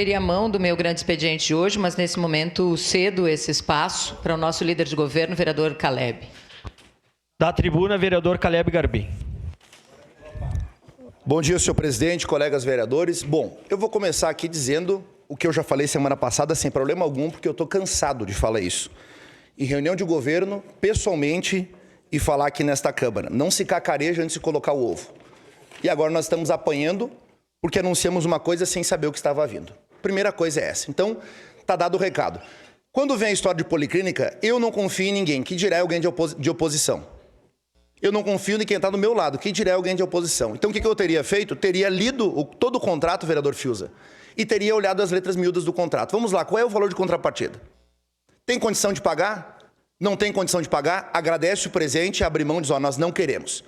Teria a mão do meu grande expediente de hoje, mas nesse momento cedo esse espaço para o nosso líder de governo, vereador Caleb. Da tribuna, vereador Caleb Garbim. Bom dia, senhor presidente, colegas vereadores. Bom, eu vou começar aqui dizendo o que eu já falei semana passada, sem problema algum, porque eu estou cansado de falar isso. Em reunião de governo, pessoalmente, e falar aqui nesta Câmara. Não se cacareja antes de colocar o ovo. E agora nós estamos apanhando porque anunciamos uma coisa sem saber o que estava vindo. Primeira coisa é essa. Então, está dado o recado. Quando vem a história de policlínica, eu não confio em ninguém, que dirá alguém de oposição. Eu não confio em quem está do meu lado, que dirá alguém de oposição. Então, o que eu teria feito? Teria lido todo o contrato, vereador Fiuza, e teria olhado as letras miúdas do contrato. Vamos lá, qual é o valor de contrapartida? Tem condição de pagar? Não tem condição de pagar? Agradece o presente, abre mão e diz, ó, nós não queremos.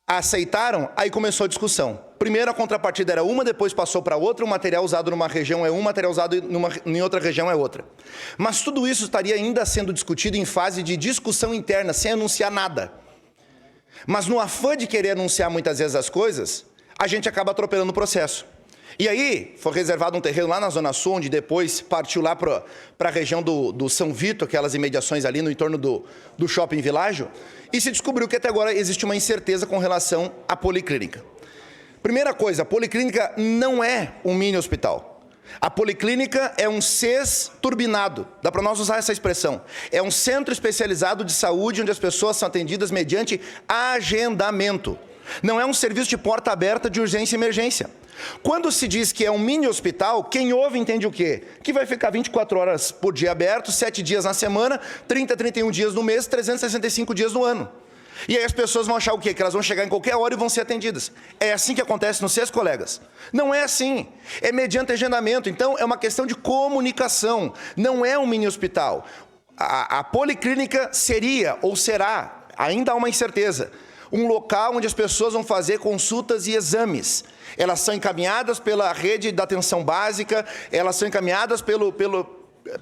Aceitaram? Aí começou a discussão. Primeiro a contrapartida era uma, depois passou para outra, o material usado numa região é um, o material usado em outra região é outra. Mas tudo isso estaria ainda sendo discutido em fase de discussão interna, sem anunciar nada. Mas no afã de querer anunciar muitas vezes as coisas, a gente acaba atropelando o processo. E aí, foi reservado um terreno lá na Zona Sul, onde depois partiu lá para a região do São Vito, aquelas imediações ali no entorno do Shopping Világio, e se descobriu que até agora existe uma incerteza com relação à policlínica. Primeira coisa, a policlínica não é um mini hospital. A policlínica é um CES turbinado, dá para nós usar essa expressão. É um centro especializado de saúde onde as pessoas são atendidas mediante agendamento. Não é um serviço de porta aberta de urgência e emergência. Quando se diz que é um mini hospital, quem ouve entende o quê? Que vai ficar 24 horas por dia aberto, 7 dias na semana, 30, 31 dias no mês, 365 dias no ano. E aí as pessoas vão achar o quê? Que elas vão chegar em qualquer hora e vão ser atendidas. É assim que acontece nos seus colegas? Não é assim. É mediante agendamento. Então, é uma questão de comunicação. Não é um mini hospital. A policlínica seria, ou será, ainda há uma incerteza, um local onde as pessoas vão fazer consultas e exames. Elas são encaminhadas pela rede da atenção básica, elas são encaminhadas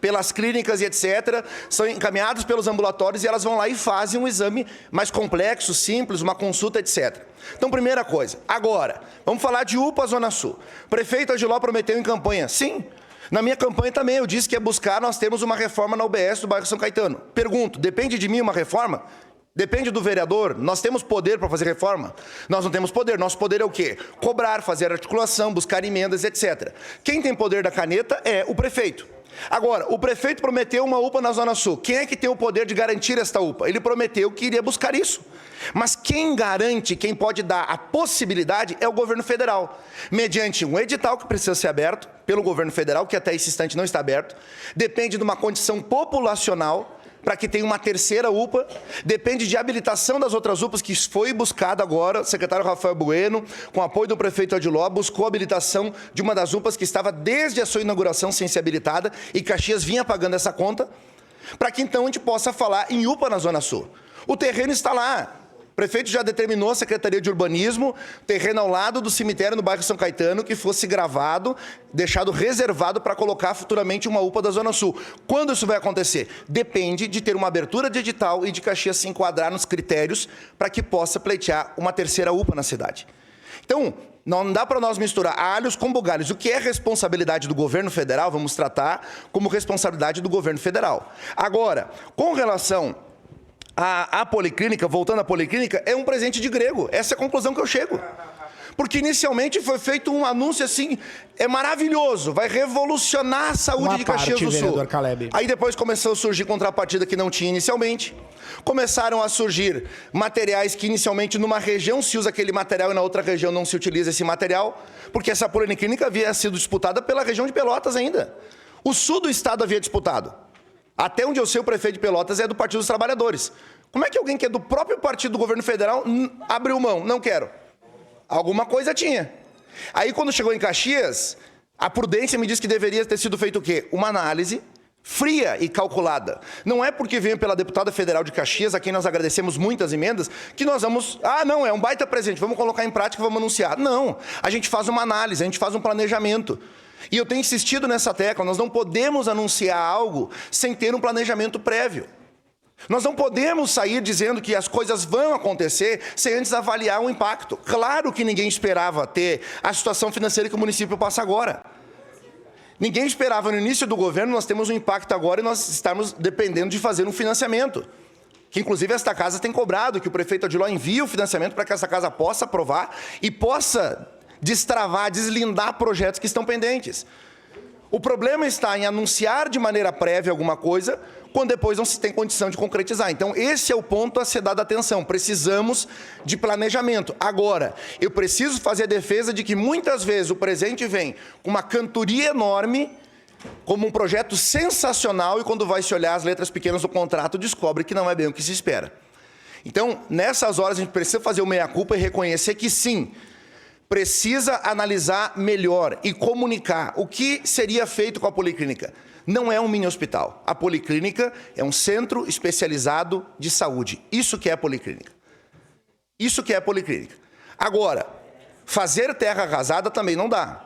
pelas clínicas e etc., são encaminhadas pelos ambulatórios e elas vão lá e fazem um exame mais complexo, simples, uma consulta, etc. Então, primeira coisa. Agora, vamos falar de UPA Zona Sul. O prefeito Agiló prometeu em campanha. Sim, na minha campanha também eu disse que ia buscar, nós temos uma reforma na UBS do bairro São Caetano. Pergunto, depende de mim uma reforma? Depende do vereador? Nós temos poder para fazer reforma? Nós não temos poder. Nosso poder é o quê? Cobrar, fazer articulação, buscar emendas, etc. Quem tem poder da caneta é o prefeito. Agora, o prefeito prometeu uma UPA na Zona Sul. Quem é que tem o poder de garantir esta UPA? Ele prometeu que iria buscar isso. Mas quem garante, quem pode dar a possibilidade é o governo federal. Mediante um edital que precisa ser aberto pelo governo federal, que até esse instante não está aberto. Depende de uma condição populacional para que tenha uma terceira UPA, depende de habilitação das outras UPAs que foi buscada agora, o secretário Rafael Bueno, com apoio do prefeito Adiló, buscou a habilitação de uma das UPAs que estava desde a sua inauguração sem ser habilitada e Caxias vinha pagando essa conta, para que então a gente possa falar em UPA na Zona Sul. O terreno está lá. O prefeito já determinou a Secretaria de Urbanismo, terreno ao lado do cemitério no bairro São Caetano, que fosse gravado, deixado reservado para colocar futuramente uma UPA da Zona Sul. Quando isso vai acontecer? Depende de ter uma abertura de edital e de Caxias se enquadrar nos critérios para que possa pleitear uma terceira UPA na cidade. Então, não dá para nós misturar alhos com bugalhos. O que é responsabilidade do governo federal, vamos tratar como responsabilidade do governo federal. Agora, com relação a policlínica, voltando à policlínica, é um presente de grego. Essa é a conclusão que eu chego. Porque inicialmente foi feito um anúncio assim, é maravilhoso, vai revolucionar a saúde de Caxias do Sul. Aí depois começou a surgir contrapartida que não tinha inicialmente. Começaram a surgir materiais que inicialmente numa região se usa aquele material e na outra região não se utiliza esse material, porque essa policlínica havia sido disputada pela região de Pelotas ainda. O sul do estado havia disputado. Até onde eu sei, o prefeito de Pelotas é do Partido dos Trabalhadores. Como é que alguém que é do próprio partido do governo federal abriu mão? Não quero. Alguma coisa tinha. Aí, quando chegou em Caxias, a prudência me disse que deveria ter sido feito o quê? Uma análise fria e calculada. Não é porque veio pela deputada federal de Caxias, a quem nós agradecemos muitas emendas, que nós vamos... Ah, não, é um baita presente, vamos colocar em prática e vamos anunciar. Não, a gente faz uma análise, a gente faz um planejamento. E eu tenho insistido nessa tecla, nós não podemos anunciar algo sem ter um planejamento prévio. Nós não podemos sair dizendo que as coisas vão acontecer sem antes avaliar o impacto. Claro que ninguém esperava ter a situação financeira que o município passa agora. Ninguém esperava no início do governo, nós temos um impacto agora e nós estamos dependendo de fazer um financiamento. Que inclusive esta casa tem cobrado, que o prefeito Odiló envie o financiamento para que essa casa possa aprovar e possa destravar, deslindar projetos que estão pendentes. O problema está em anunciar de maneira prévia alguma coisa, quando depois não se tem condição de concretizar. Então, esse é o ponto a ser dado atenção. Precisamos de planejamento. Agora, eu preciso fazer a defesa de que muitas vezes o presidente vem com uma cantoria enorme, como um projeto sensacional, e quando vai se olhar as letras pequenas do contrato, descobre que não é bem o que se espera. Então, nessas horas, a gente precisa fazer o meia-culpa e reconhecer que, sim, precisa analisar melhor e comunicar o que seria feito com a policlínica. Não é um mini hospital. A policlínica é um centro especializado de saúde. Isso que é a policlínica. Isso que é a policlínica. Agora, fazer terra arrasada também não dá.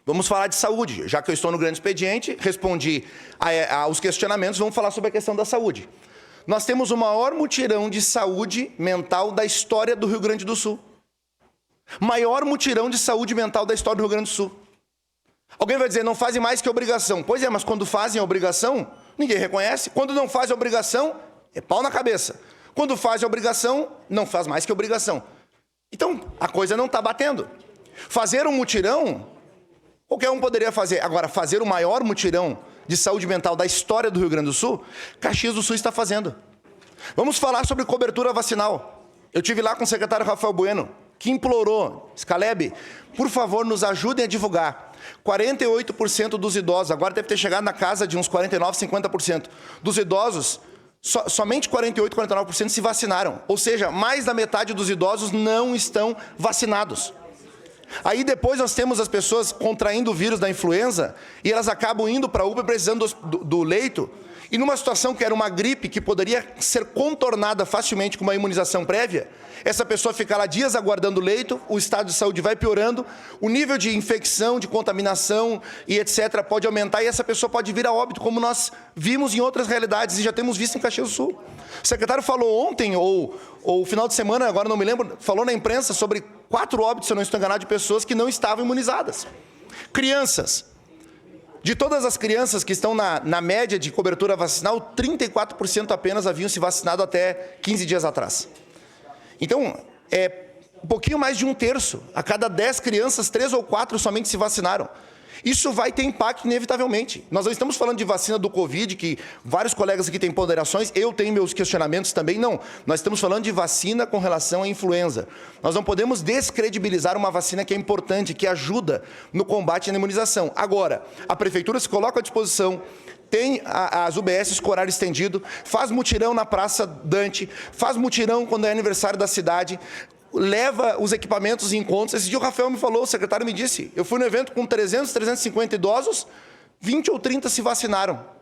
Vamos falar de saúde. Já que eu estou no grande expediente, respondi aos questionamentos, vamos falar sobre a questão da saúde. Nós temos o maior mutirão de saúde mental da história do Rio Grande do Sul. Maior mutirão de saúde mental da história do Rio Grande do Sul. Alguém vai dizer, não fazem mais que obrigação. Pois é, mas quando fazem a obrigação, ninguém reconhece. Quando não faz a obrigação, é pau na cabeça. Quando faz a obrigação, não faz mais que obrigação. Então, a coisa não está batendo. Fazer um mutirão, qualquer um poderia fazer. Agora, fazer o maior mutirão de saúde mental da história do Rio Grande do Sul, Caxias do Sul está fazendo. Vamos falar sobre cobertura vacinal. Eu tive lá com o secretário Rafael Bueno, que implorou, Caleb, por favor, nos ajudem a divulgar. 48% dos idosos, agora deve ter chegado na casa de uns 49%, 50%. Dos idosos, somente 48%, 49% se vacinaram. Ou seja, mais da metade dos idosos não estão vacinados. Aí depois nós temos as pessoas contraindo o vírus da influenza e elas acabam indo para a UPA precisando do leito. E numa situação que era uma gripe que poderia ser contornada facilmente com uma imunização prévia, essa pessoa fica lá dias aguardando o leito, o estado de saúde vai piorando, o nível de infecção, de contaminação e etc. pode aumentar e essa pessoa pode vir a óbito, como nós vimos em outras realidades e já temos visto em Caxias do Sul. O secretário falou ontem, ou final de semana, agora não me lembro, falou na imprensa sobre 4 óbitos, se eu não estou enganado, de pessoas que não estavam imunizadas. Crianças. De todas as crianças que estão na média de cobertura vacinal, 34% apenas haviam se vacinado até 15 dias atrás. Então, é um pouquinho mais de 1/3. A cada 10 crianças, 3 ou 4 somente se vacinaram. Isso vai ter impacto inevitavelmente. Nós não estamos falando de vacina do Covid, que vários colegas aqui têm ponderações, eu tenho meus questionamentos também, não. Nós estamos falando de vacina com relação à influenza. Nós não podemos descredibilizar uma vacina que é importante, que ajuda no combate à imunização. Agora, a Prefeitura se coloca à disposição, tem as UBSs com horário estendido, faz mutirão na Praça Dante, faz mutirão quando é aniversário da cidade, leva os equipamentos em encontros. Esse dia o Rafael me falou, o secretário me disse, eu fui no evento com 300, 350 idosos, 20 ou 30 se vacinaram.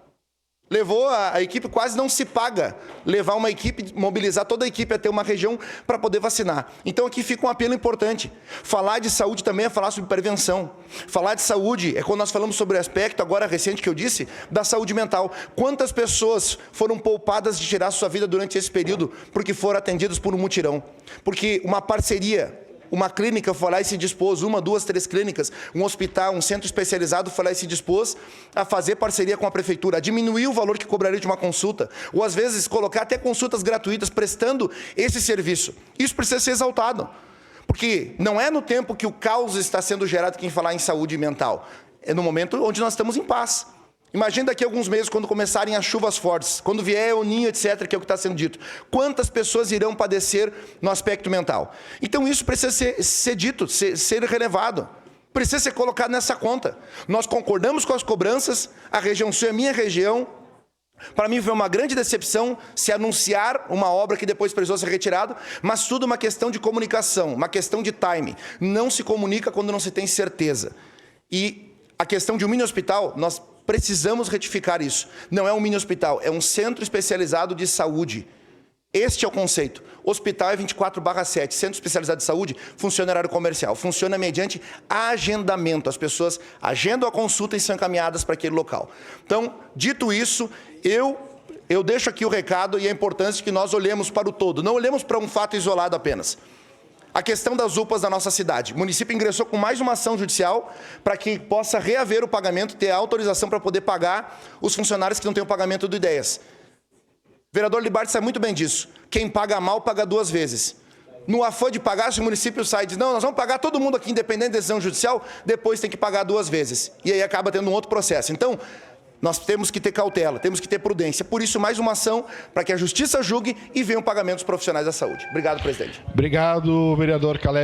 Levou a equipe, quase não se paga levar uma equipe, mobilizar toda a equipe até uma região para poder vacinar. Então aqui fica um apelo importante. Falar de saúde também é falar sobre prevenção. Falar de saúde é quando nós falamos sobre o aspecto, agora recente que eu disse, da saúde mental. Quantas pessoas foram poupadas de tirar sua vida durante esse período porque foram atendidas por um mutirão? Porque uma parceria, uma clínica foi lá e se dispôs, 1, 2, 3 clínicas, um hospital, um centro especializado foi lá e se dispôs a fazer parceria com a prefeitura, a diminuir o valor que cobraria de uma consulta, ou às vezes colocar até consultas gratuitas prestando esse serviço. Isso precisa ser exaltado, porque não é no tempo que o caos está sendo gerado quem falar em saúde mental, é no momento onde nós estamos em paz. Imagina daqui a alguns meses, quando começarem as chuvas fortes, quando vier o ninho, etc., que é o que está sendo dito. Quantas pessoas irão padecer no aspecto mental? Então, isso precisa ser dito, ser relevado. Precisa ser colocado nessa conta. Nós concordamos com as cobranças, a região sul é a minha região. Para mim foi uma grande decepção se anunciar uma obra que depois precisou ser retirada, mas tudo uma questão de comunicação, uma questão de time. Não se comunica quando não se tem certeza. E a questão de um mini hospital, nós precisamos retificar isso. Não é um mini hospital, é um centro especializado de saúde. Este é o conceito. Hospital é 24/7. Centro especializado de saúde funciona em horário comercial. Funciona mediante agendamento. As pessoas agendam a consulta e são encaminhadas para aquele local. Então, dito isso, eu deixo aqui o recado e a importância que nós olhemos para o todo. Não olhemos para um fato isolado apenas. A questão das UPAs da nossa cidade. O município ingressou com mais uma ação judicial para que possa reaver o pagamento, ter a autorização para poder pagar os funcionários que não têm o pagamento do Ideias. O vereador Libardi sabe muito bem disso. Quem paga mal, paga 2 vezes. No afã de pagar, se o município sai e diz, não, nós vamos pagar todo mundo aqui, independente da decisão judicial, depois tem que pagar 2 vezes. E aí acaba tendo um outro processo. Então, nós temos que ter cautela, temos que ter prudência. Por isso, mais uma ação para que a justiça julgue e venham pagamentos profissionais da saúde. Obrigado, presidente. Obrigado, vereador Caleb.